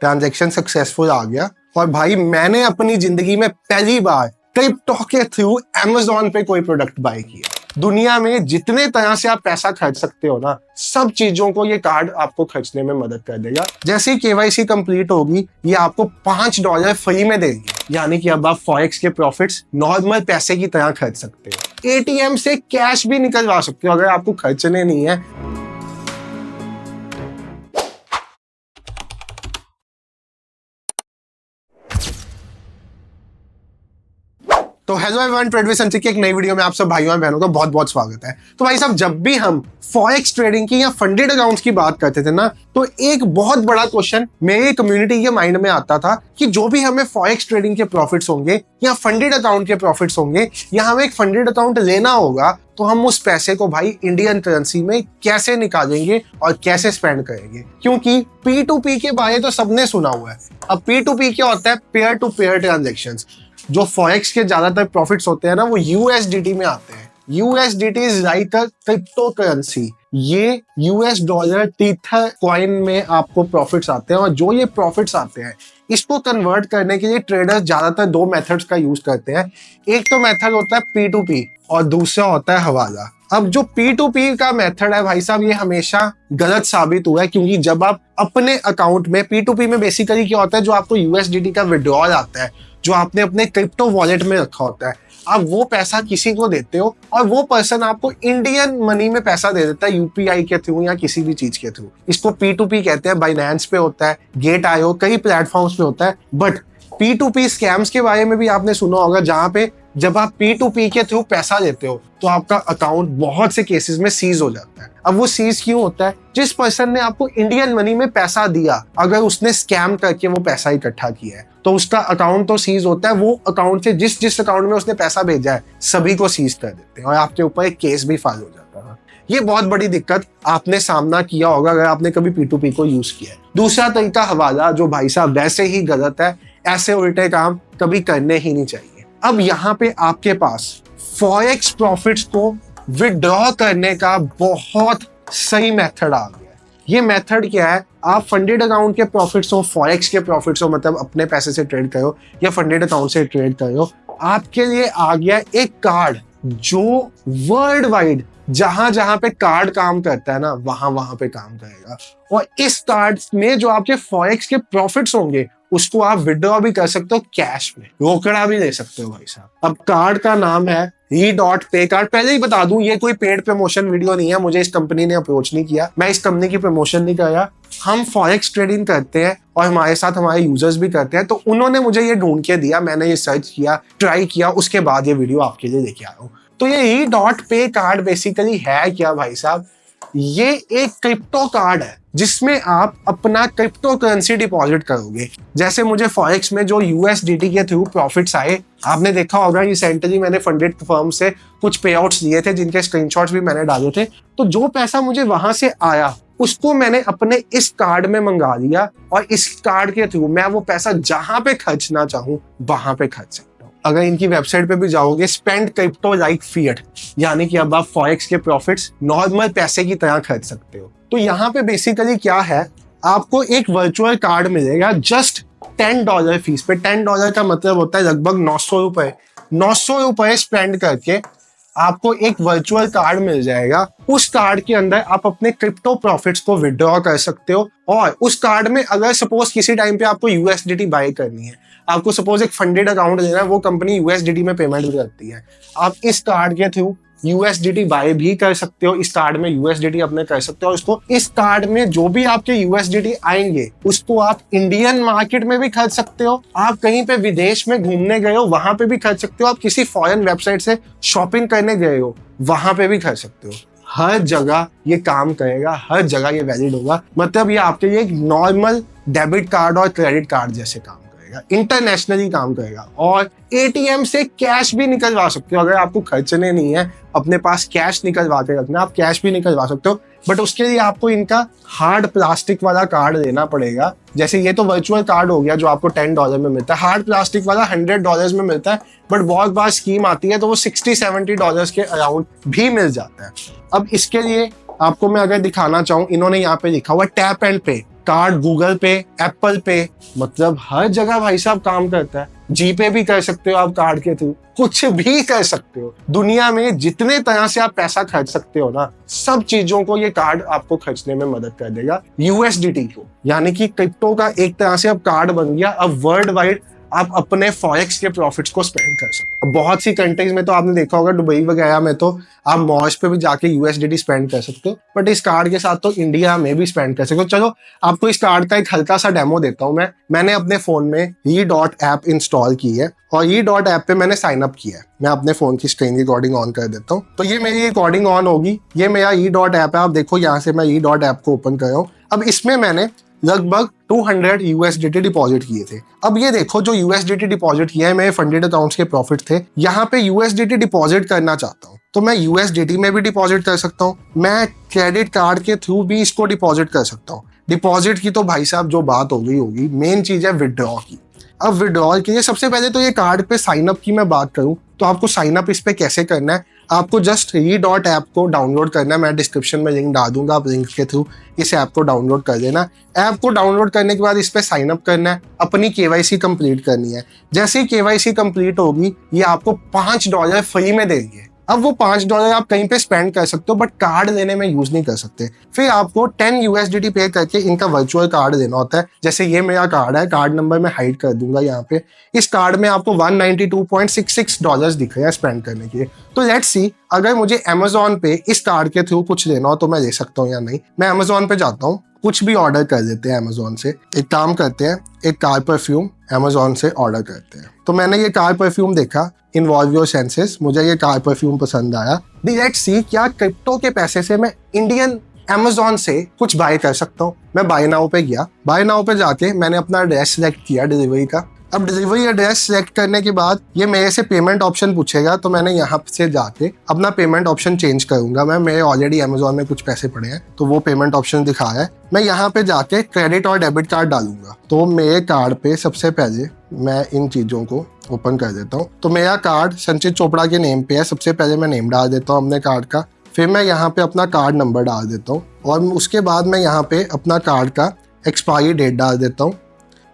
Transaction successful आ गया और भाई मैंने अपनी जिंदगी में पहली बार क्रिप्टो के थ्रू अमेज़न पे कोई प्रोडक्ट बाय किया। दुनिया में जितने तरह से आप पैसा खर्च सकते हो ना, सब चीजों को ये कार्ड आपको खर्चने में मदद कर देगा। जैसे ही केवाईसी कंप्लीट होगी, ये आपको $5 फ्री में देगी, यानी कि अब आप फॉरेक्स के प्रॉफिट्स नॉर्मल पैसे की तरह खर्च सकते हो। एटीएम से कैश भी निकलवा सकते हो अगर आपको खर्चने नहीं है। तो हेलो एवरीवन, ट्रेड विद संचित की एक नई वीडियो में आप सब भाइयों और बहनों का बहुत बहुत स्वागत है। तो भाई साहब, जब भी हम फॉरेक्स ट्रेडिंग की या फंडेड अकाउंट्स की बात करते थे ना, तो एक बहुत बड़ा क्वेश्चन मेरे कम्युनिटी के माइंड में आता था कि जो भी हमें फॉरेक्स ट्रेडिंग के प्रॉफिट्स होंगे या फंडेड अकाउंट के प्रॉफिट्स होंगे या हमें एक फंडेड अकाउंट लेना होगा, तो हम उस पैसे को भाई इंडियन करेंसी में कैसे निकालेंगे और कैसे स्पेंड करेंगे। क्योंकि P2P के बारे तो सबने सुना हुआ है। अब P2P क्या होता है? Peer to peer transactions. जो फॉरेक्स के ज्यादातर प्रॉफिट्स होते हैं ना, वो USDT में आते हैं। USDT is like a crypto currency. ये US डॉलर टीथर कॉइन में आपको प्रॉफिट्स आते हैं और जो ये प्रॉफिट्स आते हैं, इसको कन्वर्ट करने के लिए ट्रेडर्स ज्यादातर दो मेथड्स का यूज करते हैं। एक तो मेथड होता है P2P और दूसरा होता है हवाला। अब जो P2P का मेथड है भाई साहब, ये हमेशा गलत साबित हुआ है, क्योंकि जब आप अपने अकाउंट में P2P में बेसिकली क्या होता है, जो आपको USDT का विड्रॉल आता है, जो आपने अपने क्रिप्टो वॉलेट में रखा होता है, आप वो पैसा किसी को देते हो और वो पर्सन आपको इंडियन मनी में पैसा दे देता है UPI के थ्रू या किसी भी चीज के थ्रू। इसको P2P कहते हैं। बाइनेंस पे होता है, Gate.io, कई प्लेटफॉर्म्स पे होता है। बट P2P स्कैम्स के बारे में भी आपने सुना होगा, जहां पे जब आप P2P के थ्रू पैसा देते हो तो आपका अकाउंट बहुत से केसेस में सीज हो जाता है। अब वो सीज क्यों होता है? जिस पर्सन ने आपको इंडियन मनी में पैसा दिया, अगर उसने स्कैम करके वो पैसा इकट्ठा किया है, तो उसका अकाउंट तो सीज होता है। वो अकाउंट से जिस अकाउंट में उसने पैसा भेजा है, सभी को सीज कर देते हैं और आपके ऊपर एक केस भी फाइल हो जाता है। ये बहुत बड़ी दिक्कत आपने सामना किया होगा अगर आपने कभी P2P को यूज किया है। दूसरा तरीका हवाला, जो भाई साहब वैसे ही गलत है। ऐसे उल्टे काम कभी करने ही नहीं चाहिए। अब यहाँ पे आपके पास फॉरेक्स प्रॉफिट्स को विड्रॉ करने का बहुत सही मेथड आ गया है। ये मेथड क्या है? आप फंडेड अकाउंट के प्रॉफिट्स हो, फॉरेक्स के प्रॉफिट्स हो, मतलब अपने पैसे से ट्रेड करो या फंडेड अकाउंट से ट्रेड करो, आपके लिए आ गया एक कार्ड जो वर्ल्ड वाइड जहां जहां पे कार्ड काम करता है ना, वहां पे काम करेगा। और इस कार्ड में जो आपके फॉरेक्स के प्रॉफिट्स होंगे, उसको आप विड्रॉ भी कर सकते हो, कैश में रोकड़ा भी ले सकते हो भाई साहब। अब कार्ड का नाम है E.Pay कार्ड। पहले ही बता दूं, ये कोई पेड प्रमोशन वीडियो नहीं है। मुझे इस कंपनी ने अप्रोच नहीं किया, मैं इस कंपनी की प्रमोशन नहीं कर रहा। हम फॉरेक्स ट्रेडिंग करते हैं और हमारे साथ हमारे यूजर्स भी करते हैं, तो उन्होंने मुझे ये ढूंढ के दिया, मैंने ये सर्च किया, ट्राई किया, उसके बाद ये वीडियो आपके लिए लेके आया हूँ। तो ये E.Pay कार्ड बेसिकली है क्या भाई साहब? ये एक क्रिप्टो कार्ड है जिसमें आप अपना क्रिप्टो करेंसी डिपॉजिट करोगे। जैसे मुझे फॉरेक्स में जो USDT के थ्रू प्रॉफिट्स आए, आपने देखा होगा रिसेंटली मैंने फंडेड फर्म से कुछ पे आउट्स लिए थे, जिनके स्क्रीनशॉट्स भी मैंने डाले थे। तो जो पैसा मुझे वहां से आया, उसको मैंने अपने इस कार्ड में मंगा लिया और इस कार्ड के थ्रू मैं वो पैसा जहां पे खर्चना चाहूँ वहां पे खर्च सकता हूँ। अगर इनकी वेबसाइट पे भी जाओगे, स्पेंड क्रिप्टो लाइक फिएट, यानी कि अब आप फॉरेक्स के प्रॉफिट्स नॉर्मल पैसे की तरह खर्च सकते हो। तो यहाँ पे बेसिकली क्या है, आपको एक वर्चुअल कार्ड मिलेगा जस्ट $10 फीस पे। $10 का मतलब होता है लगभग 900 रुपए। 900 रुपए स्पेंड करके आपको एक वर्चुअल कार्ड मिल जाएगा। उस कार्ड के अंदर आप अपने क्रिप्टो प्रॉफिट्स को विड्रॉ कर सकते हो। और उस कार्ड में अगर सपोज किसी टाइम पे आपको USDT बाय करनी है, आपको सपोज एक फंडेड अकाउंट लेना है, वो कंपनी USDT में पेमेंट भी करती है, आप इस कार्ड के थ्रू USDT बाय भी कर सकते हो। इस कार्ड में USDT अपने कर सकते हो। इसको इस कार्ड में जो भी आपके USDT आएंगे, उसको आप इंडियन मार्केट में भी खर्च सकते हो। आप कहीं पे विदेश में घूमने गए हो, वहां पे भी खर्च सकते हो। आप किसी फॉरेन वेबसाइट से शॉपिंग करने गए हो, वहां पे भी खर्च सकते हो। हर जगह ये काम करेगा, हर जगह ये वैलिड होगा। मतलब ये आपके लिए एक नॉर्मल डेबिट कार्ड और क्रेडिट कार्ड जैसे काम करेगा, इंटरनेशनली काम करेगा। और ATM से कैश भी निकलवा सकते हो। अगर आपको खर्चने नहीं है, अपने पास कैश निकलवा के रखना, आप कैश भी निकलवा सकते हो। बट उसके लिए आपको इनका हार्ड प्लास्टिक वाला कार्ड लेना पड़ेगा। जैसे ये तो वर्चुअल कार्ड हो गया जो आपको $10 में मिलता है। हार्ड प्लास्टिक वाला $100 में मिलता है। बट बहुत बार स्कीम आती है तो वो $60-70 के अराउंड भी मिल जाता है। अब इसके लिए आपको मैं अगर दिखाना चाहूँ, इन्होंने यहाँ पे लिखा हुआ टैप एंड पे। कार्ड गूगल पे, एप्पल पे, मतलब हर जगह भाई साहब काम करता है। जीपे भी कर सकते हो आप कार्ड के थ्रू, कुछ भी कर सकते हो। दुनिया में जितने तरह से आप पैसा खर्च सकते हो ना, सब चीजों को ये कार्ड आपको खर्चने में मदद कर देगा। यूएसडीटी को, यानी कि क्रिप्टो का एक तरह से अब कार्ड बन गया। अब वर्ल्ड वाइड आप अपने फॉरेक्स के प्रॉफिट्स को स्पेंड कर सकते हो। बहुत सी कंट्रीज में तो आपने देखा होगा, दुबई वगैरह में तो आप मॉल्स पे भी जाके यूएसडीटी स्पेंड कर सकते हो, बट इस कार्ड के साथ तो इंडिया में भी स्पेंड कर सकते हो। चलो आपको इस कार्ड का एक हल्का सा डेमो देता हूँ। मैंने अपने फोन में ई डॉट ऐप इंस्टॉल की है और ई डॉट ऐप पे मैंने साइन अप किया है। मैं अपने फोन की स्क्रीन रिकॉर्डिंग ऑन कर देता हूँ, तो ये मेरी रिकॉर्डिंग ऑन होगी। ये मेरा ई डॉट ऐप है, आप देखो यहाँ से मैं ई डॉट ऐप को ओपन कर रहा हूँ। अब इसमें मैंने लगभग 200 यूएसडीटी डिपॉजिट किए थे। अब ये देखो, जो यूएसडीटी डिपॉजिट किया है मेरे फंडेड अकाउंट्स के प्रॉफिट थे। यहाँ पे यूएसडीटी डिपॉजिट करना चाहता हूँ तो मैं यूएसडीटी में भी डिपॉजिट कर सकता हूँ, मैं क्रेडिट कार्ड के थ्रू भी इसको डिपॉजिट कर सकता हूँ। डिपॉजिट की तो भाई साहब जो बात हो गई होगी, मेन चीज है विड्रॉ की। अब विड्रॉल के लिए सबसे पहले तो ये कार्ड पे साइन अप की मैं बात करूं तो आपको साइन अप इस पे कैसे करना है, आपको जस्ट ई डॉट ऐप को डाउनलोड करना है। मैं डिस्क्रिप्शन में लिंक डाल दूंगा, आप लिंक के थ्रू इस ऐप को डाउनलोड कर देना। ऐप को डाउनलोड करने के बाद इस पे साइन अप करना है, अपनी केवाईसी कंप्लीट करनी है। जैसे ही केवाईसी कंप्लीट होगी, ये आपको $5 फ्री में देंगे। अब वो $5 आप कहीं पे स्पेंड कर सकते हो, बट कार्ड लेने में यूज नहीं कर सकते। फिर आपको 10 यूएसडीटी पे करके इनका वर्चुअल कार्ड देना होता है। जैसे ये मेरा कार्ड है, कार्ड नंबर मैं हाइड कर दूंगा यहाँ पे। इस कार्ड में आपको $192.66 दिख रहे हैं स्पेंड करने के लिए। तो लेट्स सी, अगर मुझे अमेजोन पे इस कार्ड के थ्रू कुछ लेना हो तो मैं ले सकता हूँ या नहीं। मैं अमेजोन पे जाता हूँ, कुछ भी ऑर्डर कर देते हैं अमेजोन से। एक काम करते हैं, एक कार परफ्यूम अमेजोन से ऑर्डर करते हैं। तो मैंने ये कार परफ्यूम देखा, इन्वॉल्व योर सेंसेस, मुझे ये कार परफ्यूम पसंद आया। लेट्स सी, क्या क्रिप्टो के पैसे से मैं इंडियन अमेजोन से कुछ बाय कर सकता हूँ। मैं बाय नाउ पे गया, बाय नाउ पे जाके मैंने अपना एड्रेस सेलेक्ट किया डिलीवरी का। अब डिलीवरी एड्रेस सेलेक्ट करने के बाद ये मेरे से पेमेंट ऑप्शन पूछेगा, तो मैंने यहाँ से जाके अपना पेमेंट ऑप्शन चेंज करूंगा। मेरे ऑलरेडी अमेजोन में कुछ पैसे पड़े हैं तो वो पेमेंट ऑप्शन दिखा है। मैं यहाँ पे जाके क्रेडिट और डेबिट कार्ड डालूंगा। तो मेरे कार्ड पे सबसे पहले मैं इन चीजों को ओपन कर देता हूँ। तो मेरा कार्ड संचित चोपड़ा के नेम पे है। सबसे पहले मैं नेम डाल देता हूँ अपने कार्ड का, फिर मैं यहाँ पे अपना कार्ड नंबर डाल देता हूँ और उसके बाद मैं यहाँ पे अपना कार्ड का एक्सपायरी डेट डाल देता हूँ।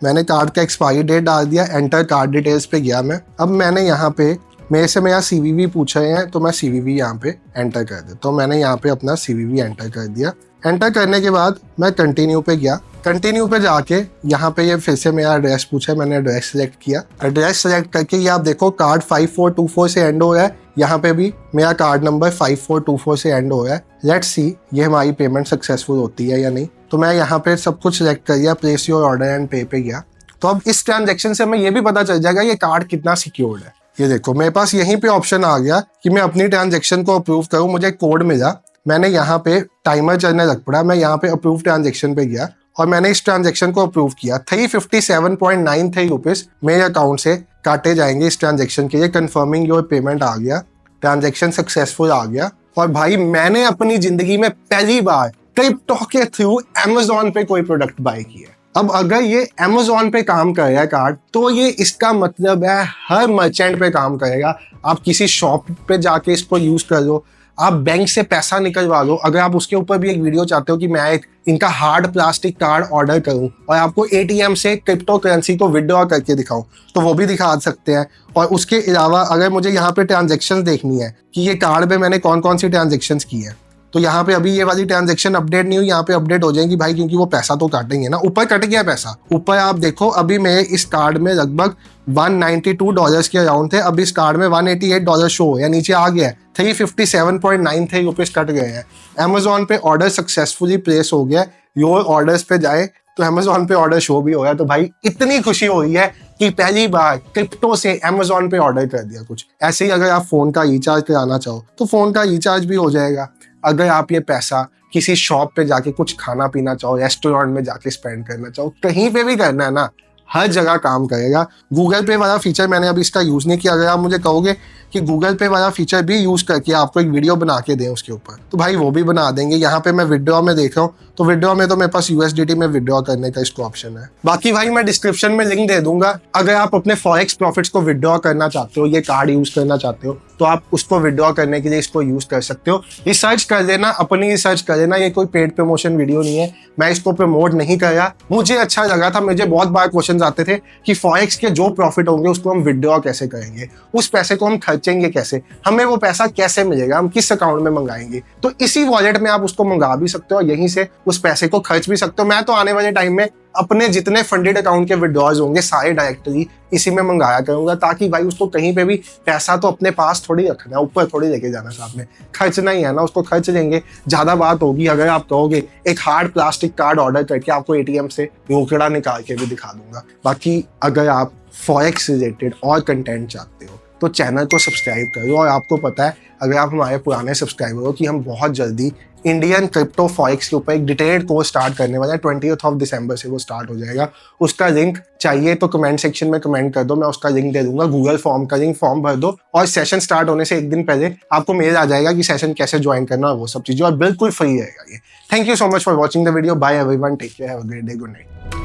मैंने कार्ड का एक्सपायरी डेट डाल दिया, एंटर कार्ड डिटेल्स पे गया मैं। अब मैंने यहाँ पे मेरे से मेरा सीवीवी पूछ रहे हैं तो मैं सीवीवी यहाँ पे एंटर कर देता हूँ। मैंने यहाँ पे अपना सीवीवी एंटर कर दिया। एंटर करने के बाद मैं कंटिन्यू पे गया। कंटिन्यू पे जाके यहाँ पे ये फिर से मेरा एड्रेस पूछा, मैंने एड्रेस सेलेक्ट किया। एड्रेस सेलेक्ट करके ये आप देखो कार्ड 5424 से एंड हो रहा है। यहाँ पे भी मेरा कार्ड नंबर 5424 से एंड हो रहा है। लेट्स सी ये हमारी पेमेंट सक्सेसफुल होती है या नहीं। तो मैं यहाँ पे सब कुछ सेलेक्ट कर दिया, प्लेस योर ऑर्डर एंड पे पे गया। तो अब इस ट्रांजेक्शन से हमें ये भी पता चल जाएगा ये कार्ड कितना सिक्योर्ड है। ये देखो मेरे पास यहीं पे ऑप्शन आ गया कि मैं अपनी ट्रांजेक्शन को अप्रूव करूँ। मुझे कोड मिला, मैंने यहाँ पे टाइमर चलने लग पड़ा। मैं यहाँ पे अप्रूव ट्रांजेक्शन पे गया और मैंने इस ट्रांजेक्शन को अप्रूव किया। 357.93 रुपीज मेरे अकाउंट से काटे जाएंगे इस ट्रांजेक्शन के लिए। कंफर्मिंग योर पेमेंट आ गया, ट्रांजेक्शन सक्सेसफुल आ गया। और भाई मैंने अपनी जिंदगी में पहली बार क्रिप्टो के थ्रू अमेजोन पे कोई प्रोडक्ट बाय किया। अब अगर ये अमेजोन पे काम कर रहा है कार्ड, तो ये इसका मतलब है हर मर्चेंट पे काम करेगा। आप किसी शॉप पे जाके इसको यूज कर लो, आप बैंक से पैसा निकलवा लो। अगर आप उसके ऊपर भी एक वीडियो चाहते हो कि मैं इनका हार्ड प्लास्टिक कार्ड ऑर्डर करूं और आपको एटीएम से क्रिप्टो करेंसी को विड्रॉ करके दिखाऊं, तो वो भी दिखा सकते हैं। और उसके अलावा अगर मुझे यहाँ पे ट्रांजेक्शन देखनी है कि ये कार्ड पे मैंने कौन कौन सी ट्रांजेक्शन की है, तो यहाँ पे अभी ये वाली ट्रांजेक्शन अपडेट नहीं हुई, यहाँ पे अपडेट हो जाएंगी भाई, क्योंकि वो पैसा तो काटेंगे ना। ऊपर कट गया पैसा, ऊपर आप देखो अभी मेरे इस कार्ड में लगभग $192 के अराउंड थे। अब इस कार्ड में $188 शो है, नीचे आ गया है 357.93 रुपीज कट गए हैं। अमेजोन पे ऑर्डर सक्सेसफुली प्लेस हो गया। योर ऑर्डर्स पे जाए तो अमेजोन पे ऑर्डर शो भी हो गया। तो भाई इतनी खुशी हो रही है कि पहली बार क्रिप्टो से अमेजोन पे ऑर्डर कर दिया कुछ। ऐसे ही अगर आप फोन का रिचार्ज कराना चाहो तो फोन का रिचार्ज भी हो जाएगा। अगर आप ये पैसा किसी शॉप पे जाके कुछ खाना पीना चाहो, रेस्टोरेंट में जाके स्पेंड करना चाहो, कहीं पे भी करना है ना, हर जगह काम करेगा। गूगल पे वाला फीचर मैंने अभी इसका यूज नहीं किया। अगर आप मुझे कहोगे कि गूगल पे वाला फीचर भी यूज करके आपको एक वीडियो बना के दें उसके ऊपर, तो भाई वो भी बना देंगे। यहाँ पे मैं विड्रॉ में देख रहा हूँ, तो विड्रॉ में तो मेरे पास यूएसडीटी में विड्रॉ करने का इसको ऑप्शन है। बाकी भाई मैं डिस्क्रिप्शन में लिंक दे दूंगा। अगर आप अपने फॉरेक्स प्रॉफिट्स को विड्रॉ करना चाहते हो, ये कार्ड यूज करना चाहते हो, तो आप उसको विड्रॉ करने के लिए इसको यूज कर सकते हो। रिसर्च कर लेना, अपनी रिसर्च कर लेना, ये कोई पेड प्रमोशन वीडियो नहीं है, मैं इसको प्रमोट नहीं कर रहा। मुझे अच्छा लगा था, मुझे बहुत बार क्वेश्चन आते थे कि फॉरेक्स के जो प्रॉफिट होंगे उसको हम विड्रॉ कैसे करेंगे, उस पैसे को हम खर्चेंगे कैसे, हमें वो पैसा कैसे मिलेगा, हम किस अकाउंट में मंगाएंगे। तो इसी वॉलेट में आप उसको मंगा भी सकते हो और यहीं से उस पैसे को खर्च भी सकते हो। मैं तो आने वाले टाइम में अपने जितने फंडेड अकाउंट के विड्रॉज होंगे सारे डायरेक्टली इसी में मंगाया करूंगा, ताकि भाई उसको कहीं पे भी पैसा तो अपने पास थोड़ी रखना है, ऊपर थोड़ी लेके जाना, साथ में खर्चना ही है ना, उसको खर्च देंगे। ज्यादा बात होगी अगर आप कहोगे एक हार्ड प्लास्टिक कार्ड ऑर्डर करके आपको एटीएम से रोकड़ा निकाल के भी दिखा दूंगा। बाकी अगर आप फॉरेक्स रिलेटेड और कंटेंट चाहते हो तो चैनल को सब्सक्राइब करो। और आपको पता है, अगर आप हमारे पुराने सब्सक्राइबर हो, कि हम बहुत जल्दी इंडियन क्रिप्टो फॉरेक्स के ऊपर एक डिटेल्ड कोर्स स्टार्ट करने वाला है। 20 दिसंबर से वो स्टार्ट हो जाएगा। उसका लिंक चाहिए तो कमेंट सेक्शन में कमेंट कर दो, मैं उसका लिंक दे दूंगा। गूगल फॉर्म का लिंक, फॉर्म भर दो और सेशन स्टार्ट होने से एक दिन पहले आपको मेल आ जाएगा कि सेशन कैसे ज्वाइन करना है, वो सब चीजें, और बिल्कुल फ्री रहेगा ये। Thank you so much for watching the video. Bye everyone, take care, have a great day, good night.